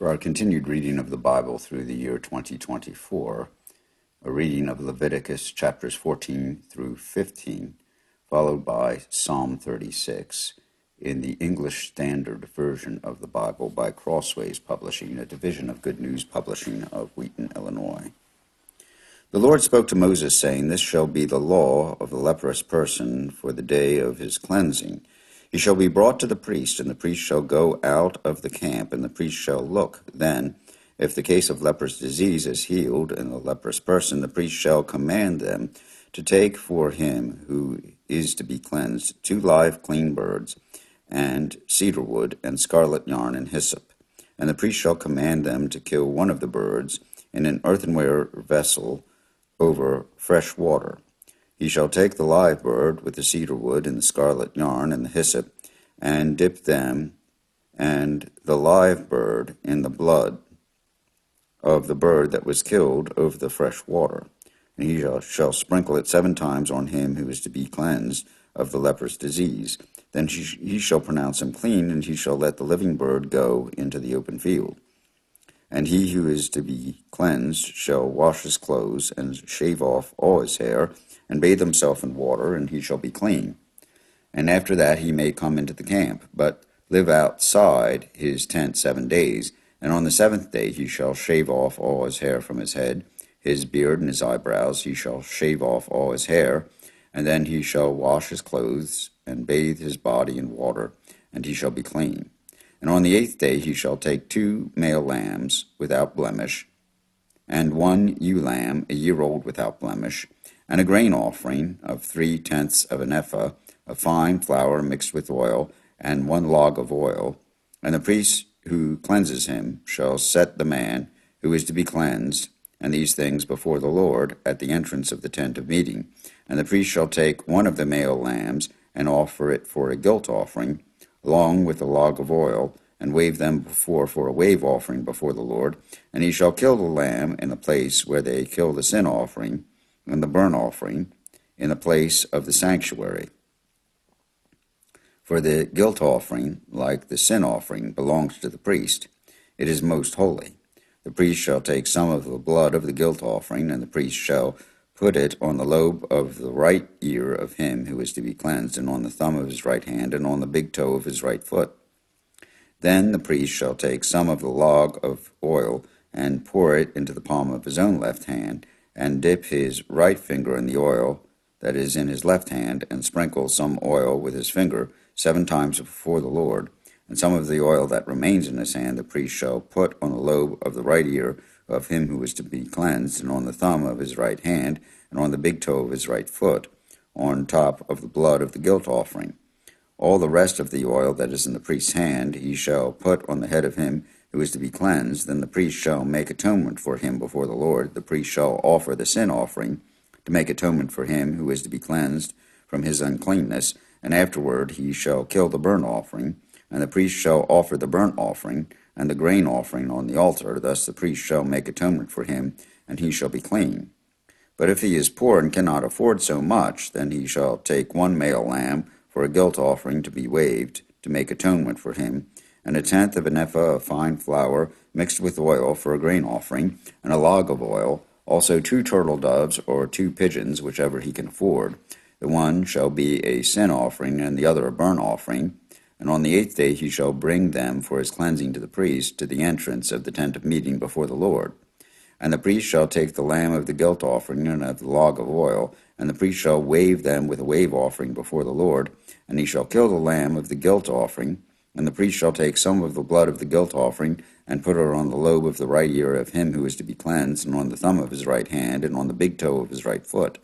For our continued reading of the Bible through the year 2024, a reading of Leviticus chapters 14 through 15, followed by Psalm 36 in the English Standard Version of the Bible by Crossways Publishing, a division of Good News Publishing of Wheaton, Illinois. The Lord spoke to Moses, saying, "This shall be the law of the leprous person for the day of his cleansing. He shall be brought to the priest, and the priest shall go out of the camp, and the priest shall look. Then, if the case of leprous disease is healed in the leprous person, the priest shall command them to take for him who is to be cleansed 2 live clean birds, and cedar wood, and scarlet yarn, and hyssop. And the priest shall command them to kill one of the birds in an earthenware vessel over fresh water. He shall take the live bird with the cedar wood and the scarlet yarn and the hyssop, and dip them and the live bird in the blood of the bird that was killed over the fresh water. And he shall sprinkle it 7 times on him who is to be cleansed of the leprous disease. Then he shall pronounce him clean, and he shall let the living bird go into the open field. And he who is to be cleansed shall wash his clothes, and shave off all his hair, and bathe himself in water, and he shall be clean. And after that he may come into the camp, but live outside his tent 7 days. And on the 7th day he shall shave off all his hair from his head, his beard and his eyebrows. He shall shave off all his hair, and then he shall wash his clothes, and bathe his body in water, and he shall be clean. And on the 8th day he shall take 2 male lambs without blemish, and 1 ewe lamb, a year old without blemish, and a grain offering of 3/10 of an ephah of fine flour mixed with oil, and 1 log of oil. And the priest who cleanses him shall set the man who is to be cleansed, and these things before the Lord at the entrance of the tent of meeting. And the priest shall take 1 of the male lambs, and offer it for a guilt offering, along with a log of oil, and wave them before for a wave offering before the Lord. And he shall kill the lamb in the place where they kill the sin offering and the burnt offering, in the place of the sanctuary. For the guilt offering, like the sin offering, belongs to the priest. It is most holy. The priest shall take some of the blood of the guilt offering, and the priest shall put it on the lobe of the right ear of him who is to be cleansed, and on the thumb of his right hand, and on the big toe of his right foot. Then the priest shall take some of the log of oil, and pour it into the palm of his own left hand, and dip his right finger in the oil that is in his left hand, and sprinkle some oil with his finger 7 times before the Lord. And some of the oil that remains in his hand the priest shall put on the lobe of the right ear of him who is to be cleansed, and on the thumb of his right hand, and on the big toe of his right foot, on top of the blood of the guilt offering. All the rest of the oil that is in the priest's hand he shall put on the head of him who is to be cleansed. Then the priest shall make atonement for him before the Lord. The priest shall offer the sin offering to make atonement for him who is to be cleansed from his uncleanness, and afterward he shall kill the burnt offering. And the priest shall offer the burnt offering and the grain offering on the altar. Thus the priest shall make atonement for him, and he shall be clean. But if he is poor and cannot afford so much, then he shall take 1 male lamb for a guilt offering to be waved, to make atonement for him, and 1/10 of an ephah of fine flour mixed with oil for a grain offering, and a log of oil, also 2 turtle doves or 2 pigeons, whichever he can afford. The one shall be a sin offering, and the other a burnt offering. And on the 8th day he shall bring them for his cleansing to the priest, to the entrance of the tent of meeting before the Lord. And the priest shall take the lamb of the guilt offering and of the log of oil, and the priest shall wave them with a wave offering before the Lord. And he shall kill the lamb of the guilt offering, and the priest shall take some of the blood of the guilt offering, and put it on the lobe of the right ear of him who is to be cleansed, and on the thumb of his right hand, and on the big toe of his right foot.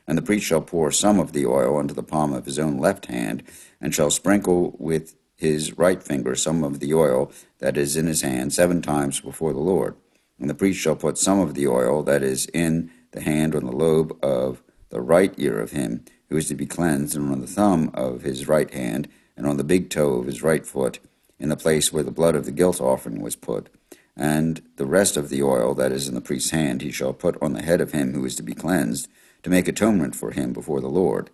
And the priest shall pour some of the oil into the palm of his own left hand, and shall sprinkle with his right finger some of the oil that is in his hand 7 times before the Lord. And the priest shall put some of the oil that is in the hand on the lobe of the right ear of him who is to be cleansed, and on the thumb of his right hand, and on the big toe of his right foot, in the place where the blood of the guilt offering was put. And the rest of the oil that is in the priest's hand he shall put on the head of him who is to be cleansed, to make atonement for him before the Lord.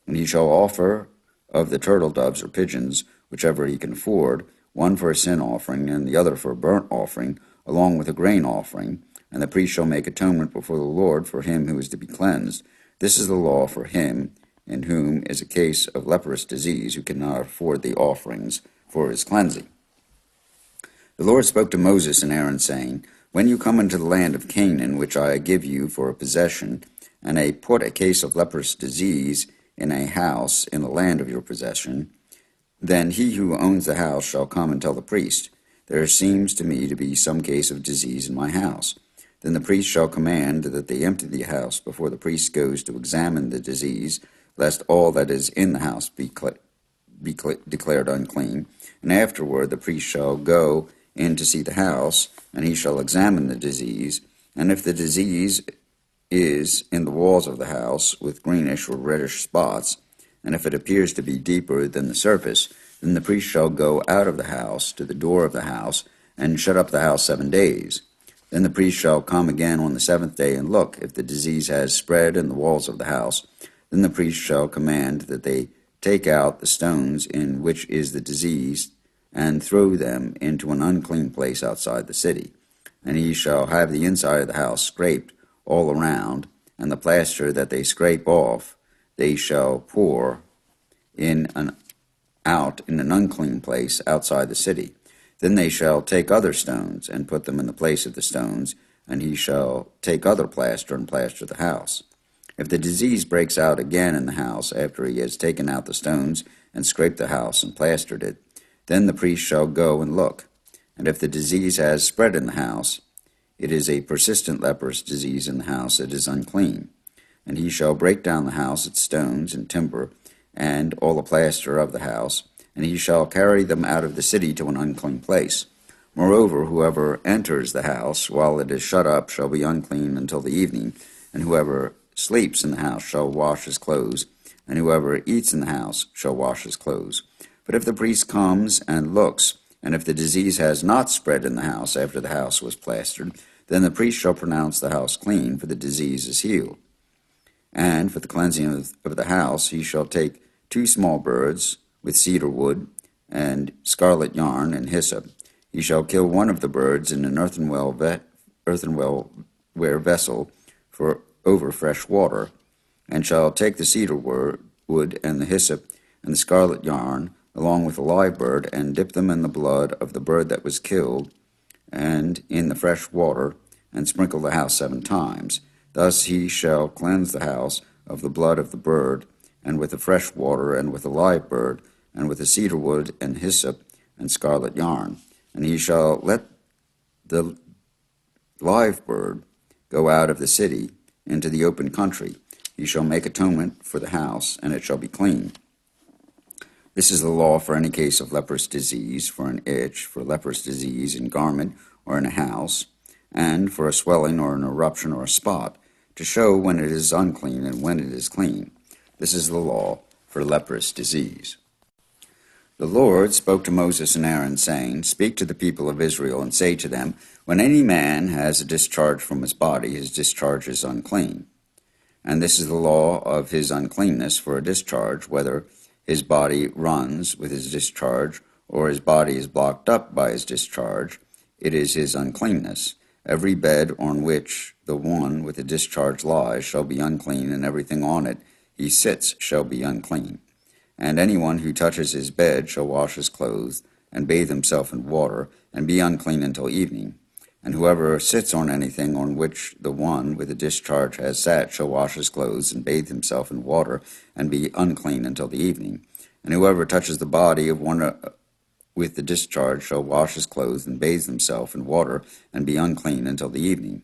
And he shall offer of the turtle doves or pigeons, whichever he can afford, one for a sin offering and the other for a burnt offering, along with a grain offering. And the priest shall make atonement before the Lord for him who is to be cleansed. This is the law for him in whom is a case of leprous disease, who cannot afford the offerings for his cleansing. The Lord spoke to Moses and Aaron, saying, When you come into the land of Canaan, which I give you for a possession, and put a case of leprous disease in a house in the land of your possession, then he who owns the house shall come and tell the priest, There seems to me to be some case of disease in my house. Then the priest shall command that they empty the house before the priest goes to examine the disease, lest all that is in the house be declared unclean. And afterward the priest shall go in to see the house, and he shall examine the disease. And if the disease is in the walls of the house with greenish or reddish spots, and if it appears to be deeper than the surface, then the priest shall go out of the house to the door of the house, and shut up the house 7 days. Then the priest shall come again on the 7th day and look. If the disease has spread in the walls of the house, then the priest shall command that they take out the stones in which is the disease, and throw them into an unclean place outside the city. And he shall have the inside of the house scraped all around, and the plaster that they scrape off they shall pour out in an unclean place outside the city. Then they shall take other stones and put them in the place of the stones, and he shall take other plaster and plaster the house. If the disease breaks out again in the house after he has taken out the stones and scraped the house and plastered it, then the priest shall go and look. And if the disease has spread in the house, it is a persistent leprous disease in the house, it is unclean. And he shall break down the house, its stones and timber, and all the plaster of the house, and he shall carry them out of the city to an unclean place. Moreover, whoever enters the house while it is shut up shall be unclean until the evening, and whoever sleeps in the house shall wash his clothes, and whoever eats in the house shall wash his clothes. But if the priest comes and looks, and if the disease has not spread in the house after the house was plastered, then the priest shall pronounce the house clean, for the disease is healed. And for the cleansing of the house he shall take 2 small birds with cedar wood and scarlet yarn and hyssop. He shall kill one of the birds in an earthenware vessel for over fresh water, and shall take the cedar wood and the hyssop and the scarlet yarn, along with the live bird, and dip them in the blood of the bird that was killed, and in the fresh water, and sprinkle the house 7 times. Thus he shall cleanse the house of the blood of the bird, and with the fresh water, and with the live bird, and with the cedar wood, and hyssop, and scarlet yarn. And he shall let the live bird go out of the city into the open country. He shall make atonement for the house, and it shall be clean. This is the law for any case of leprous disease, for an itch, for leprous disease in garment or in a house, and for a swelling or an eruption or a spot, to show when it is unclean and when it is clean. This is the law for leprous disease. The Lord spoke to Moses and Aaron, saying, Speak to the people of Israel, and say to them, When any man has a discharge from his body, his discharge is unclean. And this is the law of his uncleanness for a discharge, whether his body runs with his discharge, or his body is blocked up by his discharge, it is his uncleanness. Every bed on which the one with a discharge lies shall be unclean, and everything on it he sits shall be unclean. And anyone who touches his bed shall wash his clothes, and bathe himself in water, and be unclean until evening. And whoever sits on anything on which the one with a discharge has sat shall wash his clothes, and bathe himself in water, and be unclean until the evening. And whoever touches the body of one with the discharge shall wash his clothes, and bathe himself in water, and be unclean until the evening.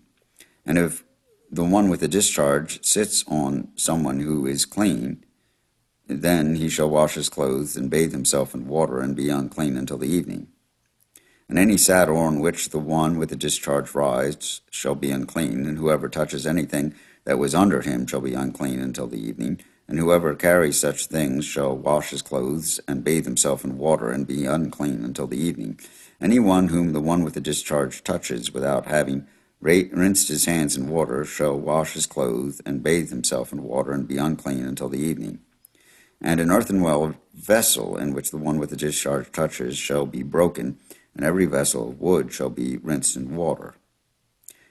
And if the one with the discharge sits on someone who is clean, then he shall wash his clothes, and bathe himself in water, and be unclean until the evening. And any saddle on which the one with the discharge rides shall be unclean, and whoever touches anything that was under him shall be unclean until the evening. And whoever carries such things shall wash his clothes, and bathe himself in water, and be unclean until the evening. Anyone whom the one with the discharge touches without having rinsed his hands in water shall wash his clothes, and bathe himself in water, and be unclean until the evening. And an earthenware vessel in which the one with the discharge touches shall be broken, and every vessel of wood shall be rinsed in water.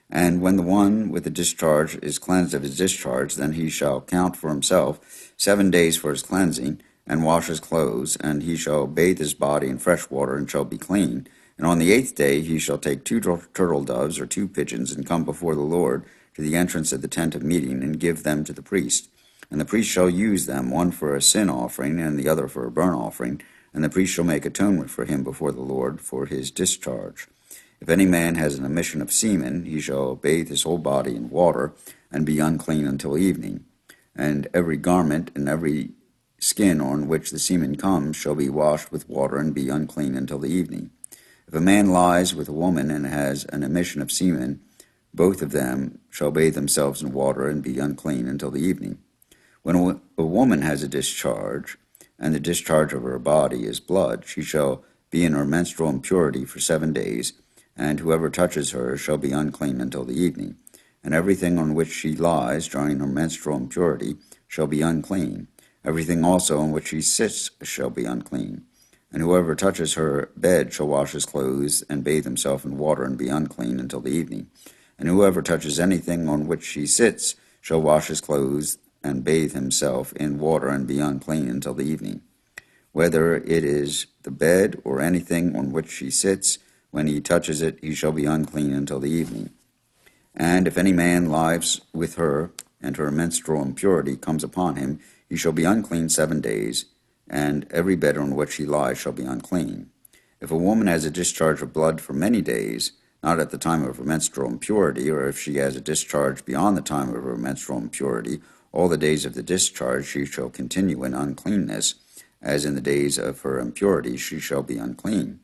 And when the one with the discharge is cleansed of his discharge, then he shall count for himself 7 days for his cleansing, and wash his clothes, and he shall bathe his body in fresh water, and shall be clean. And on the 8th day he shall take 2 turtle doves or 2 pigeons, and come before the Lord to the entrance of the tent of meeting, and give them to the priest. And the priest shall use them, one for a sin offering, and the other for a burnt offering. And the priest shall make atonement for him before the Lord for his discharge. If any man has an emission of semen, he shall bathe his whole body in water, and be unclean until evening. And every garment and every skin on which the semen comes shall be washed with water, and be unclean until the evening. If a man lies with a woman and has an emission of semen, both of them shall bathe themselves in water, and be unclean until the evening. When a woman has a discharge, and the discharge of her body is blood, she shall be in her menstrual impurity for 7 days, and whoever touches her shall be unclean until the evening. And everything on which she lies during her menstrual impurity shall be unclean. Everything also on which she sits shall be unclean. And whoever touches her bed shall wash his clothes, and bathe himself in water, and be unclean until the evening. And whoever touches anything on which she sits shall wash his clothes, and bathe himself in water, and be unclean until the evening. Whether it is the bed or anything on which she sits, when he touches it, he shall be unclean until the evening. And if any man lies with her, and her menstrual impurity comes upon him, he shall be unclean 7 days, and every bed on which he lies shall be unclean. If a woman has a discharge of blood for many days, not at the time of her menstrual impurity, or if she has a discharge beyond the time of her menstrual impurity, all the days of the discharge she shall continue in uncleanness, as in the days of her impurity she shall be unclean.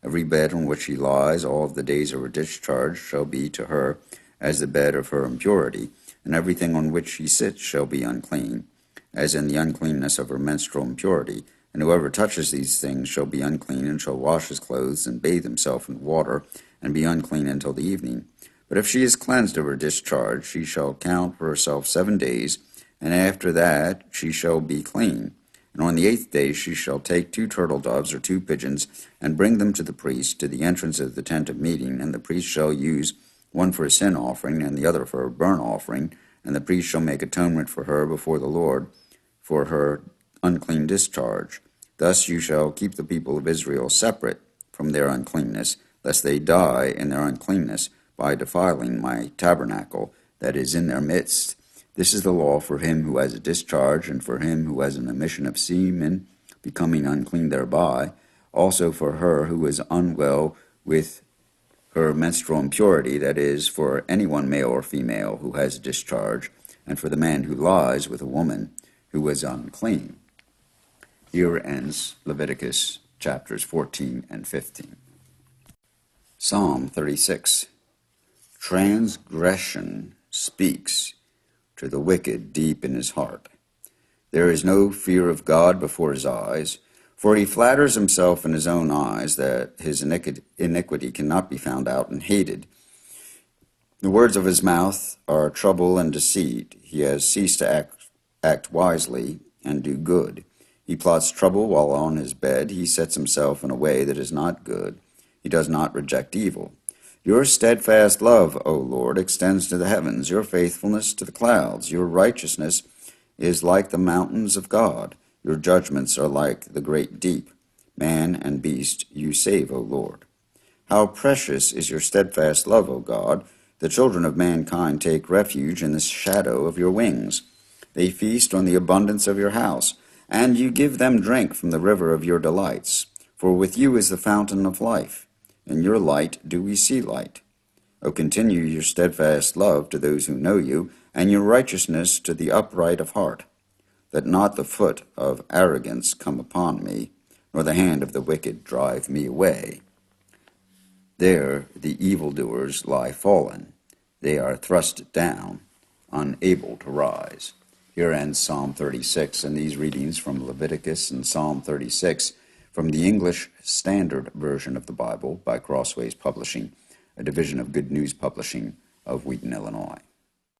Every bed on which she lies all of the days of her discharge shall be to her as the bed of her impurity, and everything on which she sits shall be unclean, as in the uncleanness of her menstrual impurity. And whoever touches these things shall be unclean, and shall wash his clothes, and bathe himself in water, and be unclean until the evening. But if she is cleansed of her discharge, she shall count for herself 7 days, and after that she shall be clean. And on the 8th day she shall take 2 turtle doves or 2 pigeons, and bring them to the priest, to the entrance of the tent of meeting. And the priest shall use one for a sin offering, and the other for a burnt offering. And the priest shall make atonement for her before the Lord for her unclean discharge. Thus you shall keep the people of Israel separate from their uncleanness, lest they die in their uncleanness by defiling my tabernacle that is in their midst. This is the law for him who has a discharge, and for him who has an emission of semen, becoming unclean thereby, also for her who is unwell with her menstrual impurity, that is, for anyone male or female who has a discharge, and for the man who lies with a woman who is unclean. Here ends Leviticus chapters 14 and 15. Psalm 36. Transgression speaks to the wicked deep in his heart. There is no fear of God before his eyes, for he flatters himself in his own eyes that his iniquity cannot be found out and hated. The words of his mouth are trouble and deceit. He has ceased to act wisely and do good. He plots trouble while on his bed. He sets himself in a way that is not good. He does not reject evil. Your steadfast love, O Lord, extends to the heavens, your faithfulness to the clouds. Your righteousness is like the mountains of God. Your judgments are like the great deep. Man and beast you save, O Lord. How precious is your steadfast love, O God! The children of mankind take refuge in the shadow of your wings. They feast on the abundance of your house, and you give them drink from the river of your delights. For with you is the fountain of life. In your light do we see light. O continue your steadfast love to those who know you, and your righteousness to the upright of heart. That not the foot of arrogance come upon me, nor the hand of the wicked drive me away. There the evildoers lie fallen. They are thrust down, unable to rise. Here ends Psalm 36, and these readings from Leviticus and Psalm 36 from the English Standard Version of the Bible by Crossways Publishing, a division of Good News Publishing of Wheaton, Illinois.